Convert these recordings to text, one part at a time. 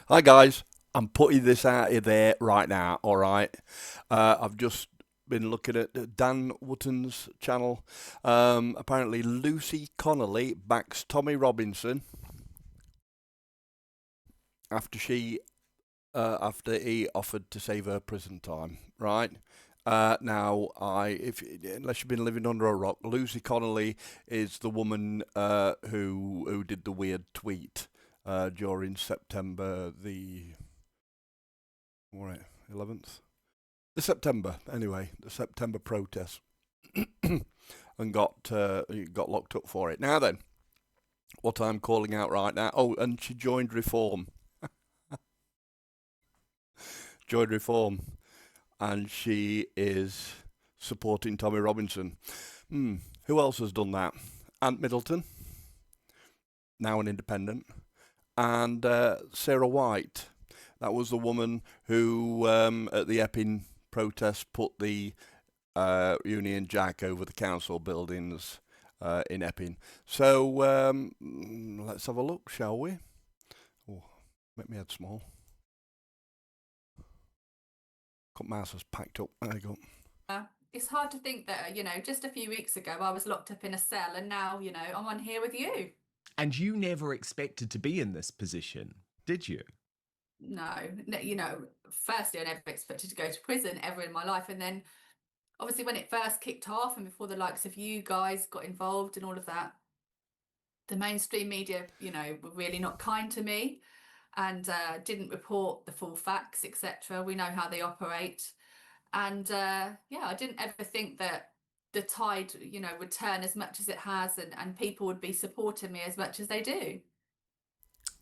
Hi guys, I'm putting this out of there right now. All right, I've just been looking at Dan Wootton's channel. Apparently, Lucy Connelly backs Tommy Robinson after after he offered to save her prison time. Right. Now, if unless you've been living under a rock, Lucy Connelly is the woman who did the weird tweet during September the what 11th. The September, anyway, the September protest, and got locked up for it. Now then, what I'm calling out right now. Oh, and she joined Reform, joined Reform, and she is supporting Tommy Robinson. Who else has done that? Ant Middleton, now an independent, and Sarah White. That was the woman who, at the Epping protest, put the Union Jack over the council buildings in Epping. So let's have a look, shall we? Oh, make my head small. Got mouse has packed up. There you go. It's hard to think that, just a few weeks ago I was locked up in a cell and now, I'm on here with you. And you never expected to be in this position, did you? No, firstly, I never expected to go to prison ever in my life. And then obviously when it first kicked off and before the likes of you guys got involved and all of that, the mainstream media, were really not kind to me and didn't report the full facts, etc. We know how they operate. And yeah, I didn't ever think that the tide, would turn as much as it has and people would be supporting me as much as they do.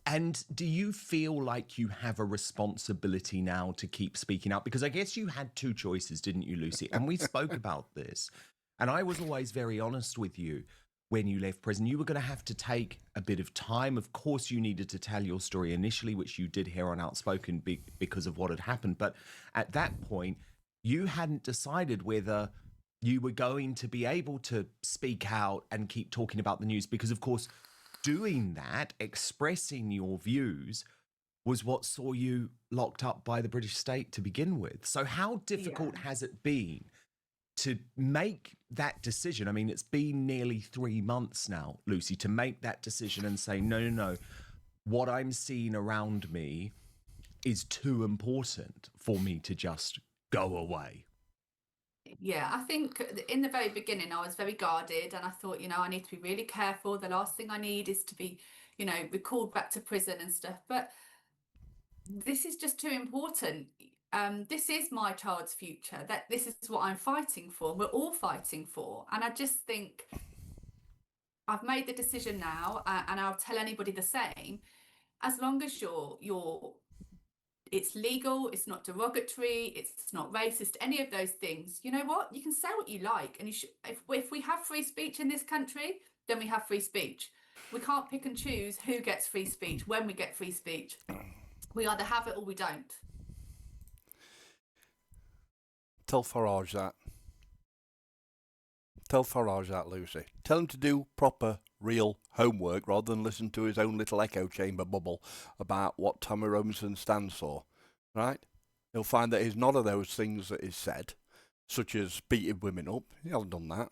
And do you feel like you have a responsibility now to keep speaking out? Because I guess you had two choices, didn't you, Lucy? And we spoke about this. And I was always very honest with you when you left prison. You were going to have to take a bit of time. Of course, you needed to tell your story initially, which you did here on Outspoken because of what had happened. But at that point, you hadn't decided whether you were going to be able to speak out and keep talking about the news because, of course, doing that, expressing your views, was what saw you locked up by the British state to begin with. So, how difficult Yeah. has it been to make that decision? I mean, it's been nearly 3 months now, Lucy, to make that decision and say, no, no, no, what I'm seeing around me is too important for me to just go away. Yeah, I think in the very beginning I was very guarded and I thought, I need to be really careful. The last thing I need is to be, recalled back to prison and stuff. But this is just too important. This is my child's future. That this is what I'm fighting for. We're all fighting for. And I just think I've made the decision now, and I'll tell anybody the same. As long as you're it's legal, it's not derogatory, it's not racist, any of those things. You know what? You can say what you like, and you should. If we have free speech in this country, then we have free speech. We can't pick and choose who gets free speech when we get free speech. We either have it or we don't. Tell Farage that. Tell Farage that, Lucy. Tell him to do proper, real homework rather than listen to his own little echo chamber bubble about what Tommy Robinson stands for. Right? He'll find that he's none of those things that is said, such as beating women up. He hasn't done that.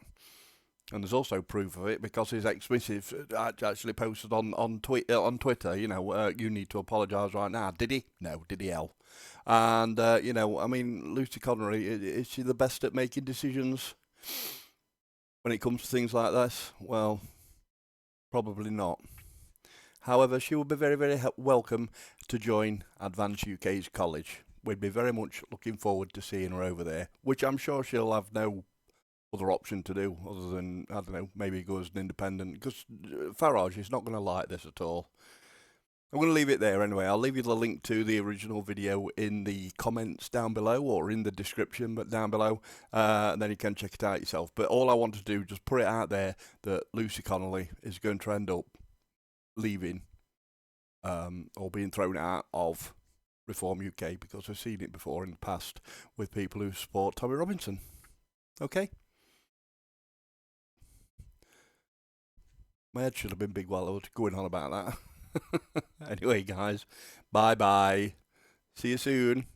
And there's also proof of it because his ex-missus actually posted on Twitter, you need to apologise right now. Did he? No. Did he? Hell. And, I mean, Lucy Connery, is she the best at making decisions when it comes to things like this? Well, probably not. However, she would be very, very welcome to join Advanced UK's college. We'd be very much looking forward to seeing her over there, which I'm sure she'll have no other option to do other than, I don't know, maybe go as an independent, because Farage is not going to like this at all. I'm going to leave it there anyway. I'll leave you the link to the original video in the comments down below or in the description, but down below, and then you can check it out yourself. But all I want to do, just put it out there that Lucy Connelly is going to end up leaving or being thrown out of Reform UK because I've seen it before in the past with people who support Tommy Robinson. Okay? My head should have been big while I was going on about that. Anyway, guys, bye-bye. See you soon.